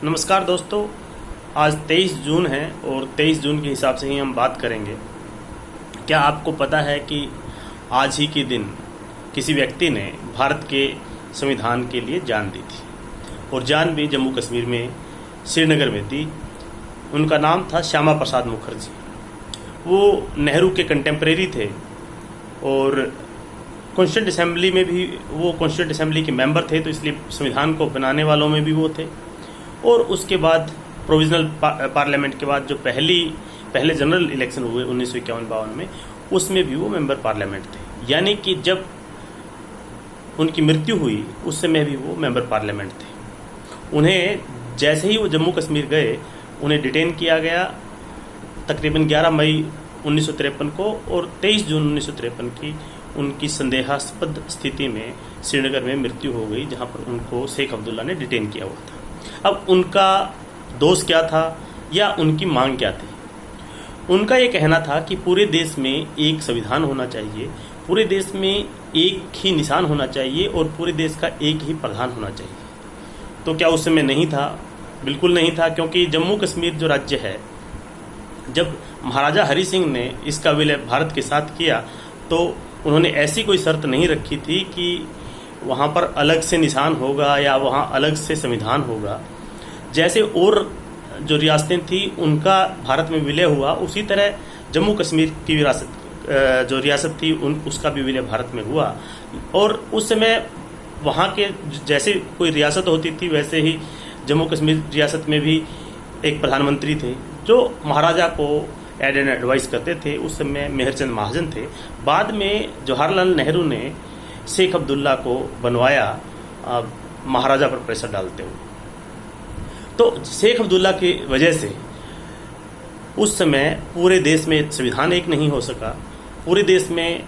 नमस्कार दोस्तों। आज 23 जून है और 23 जून के हिसाब से ही हम बात करेंगे। क्या आपको पता है कि आज ही के दिन किसी व्यक्ति ने भारत के संविधान के लिए जान दी थी और जान भी जम्मू कश्मीर में श्रीनगर में दी। उनका नाम था श्यामा प्रसाद मुखर्जी। वो नेहरू के कंटेम्प्रेरी थे और कॉन्स्टिट्यूंट असेंबली में भी वो कॉन्स्टिट्यूंट असेंबली के मेंबर थे, तो इसलिए संविधान को बनाने वालों में भी वो थे। और उसके बाद प्रोविजनल पार्लियामेंट के बाद जो पहले जनरल इलेक्शन हुए 1951-52 में, उसमें भी वो मेंबर पार्लियामेंट थे। यानी कि जब उनकी मृत्यु हुई उस समय भी वो मेंबर पार्लियामेंट थे। उन्हें जैसे ही वो जम्मू कश्मीर गए, उन्हें डिटेन किया गया तकरीबन 11 मई 1953 को, और 23 जून 1953 की उनकी संदेहास्पद स्थिति में श्रीनगर में मृत्यु हो गई, जहां पर उनको शेख अब्दुल्ला ने डिटेन किया हुआ था। अब उनका दोष क्या था या उनकी मांग क्या थी? उनका ये कहना था कि पूरे देश में एक संविधान होना चाहिए, पूरे देश में एक ही निशान होना चाहिए और पूरे देश का एक ही प्रधान होना चाहिए। तो क्या उस समय नहीं था? बिल्कुल नहीं था, क्योंकि जम्मू कश्मीर जो राज्य है, जब महाराजा हरि सिंह ने इसका विलय भारत के साथ किया तो उन्होंने ऐसी कोई शर्त नहीं रखी थी कि वहाँ पर अलग से निशान होगा या वहाँ अलग से संविधान होगा। जैसे और जो रियासतें थी उनका भारत में विलय हुआ, उसी तरह जम्मू कश्मीर की जो रियासत थी उसका भी विलय भारत में हुआ। और उस समय वहाँ के जैसे कोई रियासत होती थी वैसे ही जम्मू कश्मीर रियासत में भी एक प्रधानमंत्री थे जो महाराजा को एड एंड एडवाइस करते थे। उस समय मेहरचंद महाजन थे। बाद में जवाहरलाल नेहरू ने शेख अब्दुल्ला को बनवाया महाराजा पर प्रेशर डालते हुए। तो शेख अब्दुल्ला की वजह से उस समय पूरे देश में संविधान एक नहीं हो सका, पूरे देश में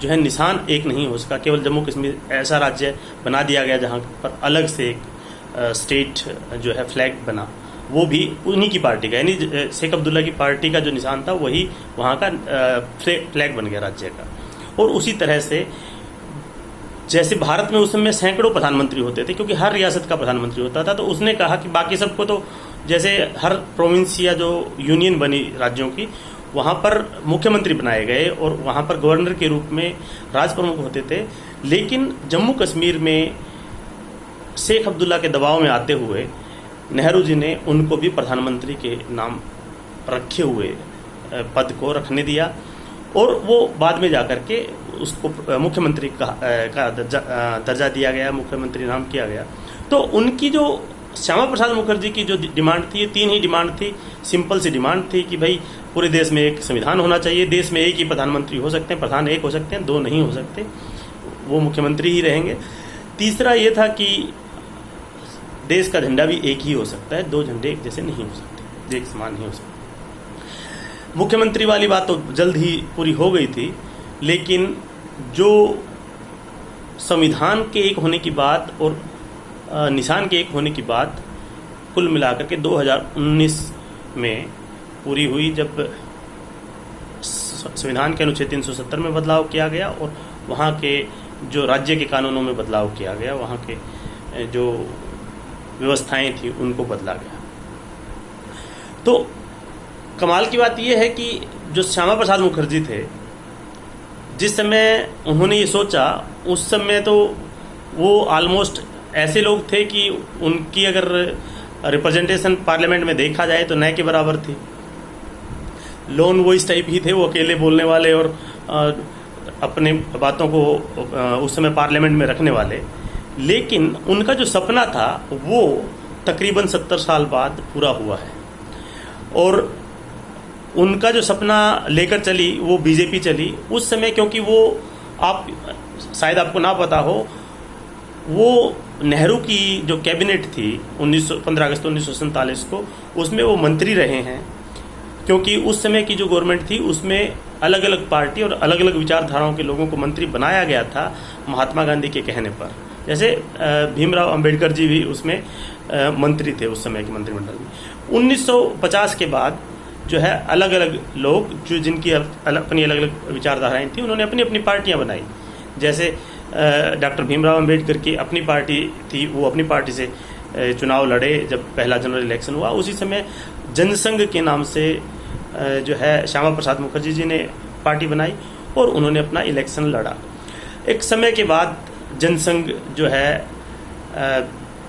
जो है निशान एक नहीं हो सका। केवल जम्मू कश्मीर ऐसा राज्य बना दिया गया जहां पर अलग से एक स्टेट जो है फ्लैग बना, वो भी उन्हीं की पार्टी का, यानी शेख अब्दुल्ला की पार्टी का जो निशान था वही वहाँ का फ्लैग बन गया राज्य का। और उसी तरह से जैसे भारत में उस समय सैकड़ों प्रधानमंत्री होते थे, क्योंकि हर रियासत का प्रधानमंत्री होता था, तो उसने कहा कि बाकी सबको तो जैसे हर प्रोविंस या जो यूनियन बनी राज्यों की, वहाँ पर मुख्यमंत्री बनाए गए और वहाँ पर गवर्नर के रूप में राज प्रमुख होते थे। लेकिन जम्मू कश्मीर में शेख अब्दुल्ला के दबाव में आते हुए नेहरू जी ने उनको भी प्रधानमंत्री के नाम रखे हुए पद को रखने दिया और वो बाद में जाकर के उसको मुख्यमंत्री का दर्जा दिया गया, मुख्यमंत्री नाम किया गया। तो उनकी जो श्यामा प्रसाद मुखर्जी की जो डिमांड थी, ये 3 ही डिमांड थी। सिंपल सी डिमांड थी कि भाई पूरे देश में एक संविधान होना चाहिए, देश में एक ही प्रधानमंत्री हो सकते हैं, प्रधान एक हो सकते हैं, 2 नहीं हो सकते, वो मुख्यमंत्री ही रहेंगे। तीसरा ये था कि देश का झंडा भी एक ही हो सकता है, 2 झंडे एक जैसे नहीं हो सकते, एक समान नहीं हो सकते। मुख्यमंत्री वाली बात तो जल्द ही पूरी हो गई थी, लेकिन जो संविधान के एक होने की बात और निशान के एक होने की बात कुल मिलाकर के 2019 में पूरी हुई, जब संविधान के अनुच्छेद 370 में बदलाव किया गया और वहाँ के जो राज्य के कानूनों में बदलाव किया गया, वहाँ के जो व्यवस्थाएं थी उनको बदला गया। तो कमाल की बात यह है कि जो श्यामा प्रसाद मुखर्जी थे, जिस समय उन्होंने ये सोचा, उस समय तो वो ऑलमोस्ट ऐसे लोग थे कि उनकी अगर रिप्रेजेंटेशन पार्लियामेंट में देखा जाए तो न के बराबर थी। लोन वॉइस टाइप ही थे, वो अकेले बोलने वाले और अपने बातों को उस समय पार्लियामेंट में रखने वाले। लेकिन उनका जो सपना था वो तकरीबन 70 साल बाद पूरा हुआ है। और उनका जो सपना लेकर चली वो बीजेपी चली उस समय, क्योंकि वो आप शायद आपको ना पता हो, वो नेहरू की जो कैबिनेट थी 15 अगस्त 1947 को, उसमें वो मंत्री रहे हैं। क्योंकि उस समय की जो गवर्नमेंट थी उसमें अलग अलग पार्टी और अलग अलग विचारधाराओं के लोगों को मंत्री बनाया गया था महात्मा गांधी के कहने पर। जैसे भीमराव अंबेडकर जी भी उसमें मंत्री थे उस समय के मंत्रिमंडल में। 1950 के बाद जो है अलग अलग लोग जो जिनकी अपनी अलग अलग विचारधाराएं थी, उन्होंने अपनी अपनी पार्टियां बनाई। जैसे डॉक्टर भीमराव अंबेडकर की अपनी पार्टी थी, वो अपनी पार्टी से चुनाव लड़े, जब पहला जनरल इलेक्शन हुआ, उसी समय जनसंघ के नाम से जो है श्यामा प्रसाद मुखर्जी जी ने पार्टी बनाई और उन्होंने अपना इलेक्शन लड़ा। एक समय के बाद जनसंघ जो है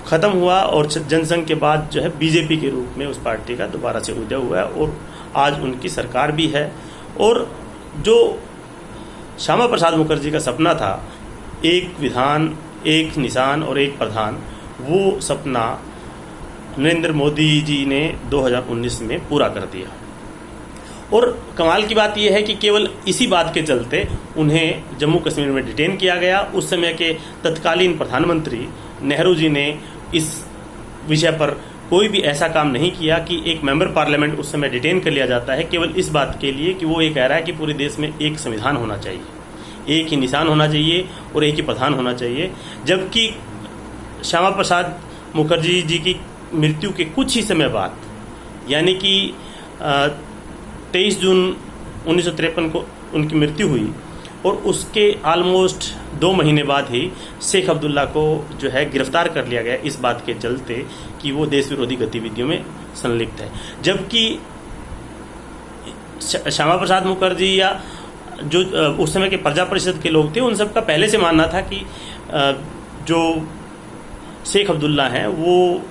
ख़त्म हुआ और जनसंघ के बाद जो है बीजेपी के रूप में उस पार्टी का दोबारा से उदय हुआ है और आज उनकी सरकार भी है। और जो श्यामा प्रसाद मुखर्जी का सपना था, एक विधान, एक निशान और एक प्रधान, वो सपना नरेंद्र मोदी जी ने 2019 में पूरा कर दिया। और कमाल की बात यह है कि केवल इसी बात के चलते उन्हें जम्मू कश्मीर में डिटेन किया गया। उस समय के तत्कालीन प्रधानमंत्री नेहरू जी ने इस विषय पर कोई भी ऐसा काम नहीं किया कि एक मेंबर पार्लियामेंट उस समय डिटेन कर लिया जाता है केवल इस बात के लिए कि वो ये कह रहा है कि पूरे देश में एक संविधान होना चाहिए, एक ही निशान होना चाहिए और एक ही प्रधान होना चाहिए। जबकि श्यामा प्रसाद मुखर्जी जी की मृत्यु के कुछ ही समय बाद, यानी कि 23 जून 1953 को उनकी मृत्यु हुई और उसके ऑलमोस्ट 2 महीने बाद ही शेख अब्दुल्ला को जो है गिरफ्तार कर लिया गया इस बात के चलते कि वो देश विरोधी गतिविधियों में संलिप्त है। जबकि श्यामा प्रसाद मुखर्जी या जो उस समय के प्रजा परिषद के लोग थे, उन सबका पहले से मानना था कि जो शेख अब्दुल्ला हैं वो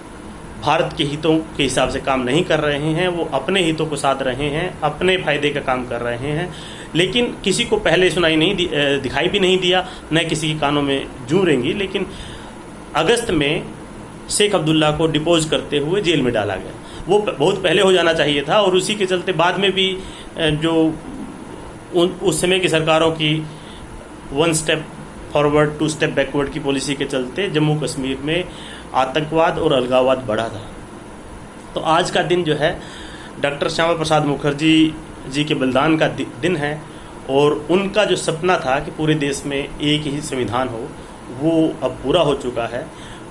भारत के हितों के हिसाब से काम नहीं कर रहे हैं, वो अपने हितों को साध रहे हैं, अपने फायदे का काम कर रहे हैं। लेकिन किसी को पहले सुनाई नहीं दिखाई भी नहीं दिया, न किसी के कानों में जूं रेंगी। लेकिन अगस्त में शेख अब्दुल्ला को डिपोज करते हुए जेल में डाला गया। वो बहुत पहले हो जाना चाहिए था और उसी के चलते बाद में भी जो उस समय की सरकारों की 1 स्टेप फॉरवर्ड 2 स्टेप बैकवर्ड की पॉलिसी के चलते जम्मू कश्मीर में आतंकवाद और अलगाववाद बढ़ा था। तो आज का दिन जो है डॉक्टर श्यामा प्रसाद मुखर्जी जी के बलिदान का दिन है और उनका जो सपना था कि पूरे देश में एक ही संविधान हो, वो अब पूरा हो चुका है।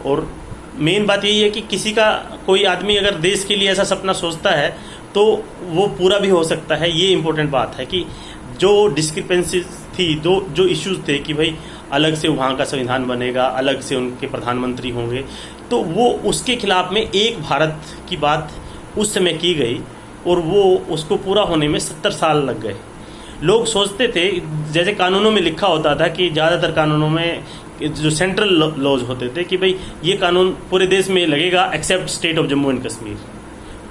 और मेन बात यही है कि किसी का कोई आदमी अगर देश के लिए ऐसा सपना सोचता है तो वो पूरा भी हो सकता है। ये इम्पोर्टेंट बात है कि जो डिस्क्रिपेंसीज थी, जो इश्यूज थे कि भाई अलग से वहाँ का संविधान बनेगा, अलग से उनके प्रधानमंत्री होंगे, तो वो उसके खिलाफ में एक भारत की बात उस समय की गई और वो उसको पूरा होने में 70 साल लग गए। लोग सोचते थे, जैसे कानूनों में लिखा होता था कि ज़्यादातर कानूनों में जो सेंट्रल लॉज होते थे कि भाई ये कानून पूरे देश में लगेगा except state of Jammu and Kashmir.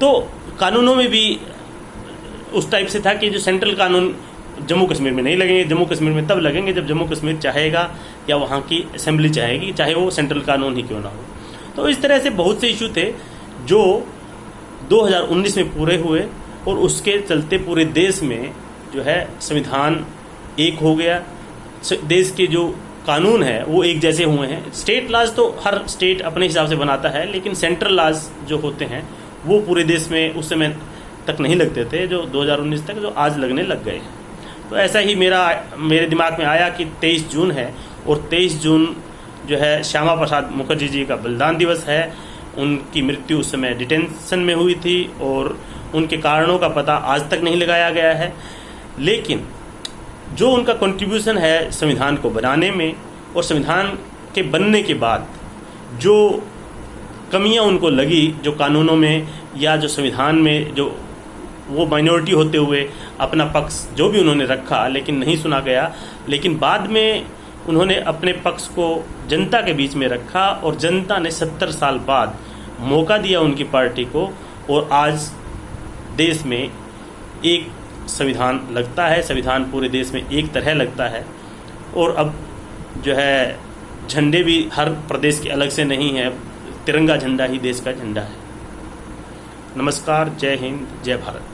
तो कानूनों में भी उस टाइप से था कि जो सेंट्रल कानून जम्मू कश्मीर में नहीं लगेंगे, जम्मू कश्मीर में तब लगेंगे जब जम्मू कश्मीर चाहेगा या वहाँ की असेंबली चाहेगी, चाहे वो सेंट्रल कानून ही क्यों ना हो। तो इस तरह से बहुत से इशू थे जो 2019 में पूरे हुए और उसके चलते पूरे देश में जो है संविधान एक हो गया। देश के जो कानून है वो एक जैसे हुए हैं। स्टेट लॉज तो हर स्टेट अपने हिसाब से बनाता है, लेकिन सेंट्रल लॉज जो होते हैं वो पूरे देश में उस समय तक नहीं लगते थे, जो 2019 तक, जो आज लगने लग गए। तो ऐसा ही मेरे दिमाग में आया कि 23 जून है और 23 जून जो है श्यामा प्रसाद मुखर्जी जी का बलिदान दिवस है। उनकी मृत्यु उस समय डिटेंशन में हुई थी और उनके कारणों का पता आज तक नहीं लगाया गया है। लेकिन जो उनका कंट्रीब्यूशन है संविधान को बनाने में और संविधान के बनने के बाद जो कमियां उनको लगी, जो कानूनों में या जो संविधान में, जो वो माइनॉरिटी होते हुए अपना पक्ष जो भी उन्होंने रखा लेकिन नहीं सुना गया, लेकिन बाद में उन्होंने अपने पक्ष को जनता के बीच में रखा और जनता ने 70 साल बाद मौका दिया उनकी पार्टी को और आज देश में एक संविधान लगता है। संविधान पूरे देश में एक तरह लगता है और अब जो है झंडे भी हर प्रदेश के अलग से नहीं है, तिरंगा झंडा ही देश का झंडा है। नमस्कार, जय हिंद, जय भारत।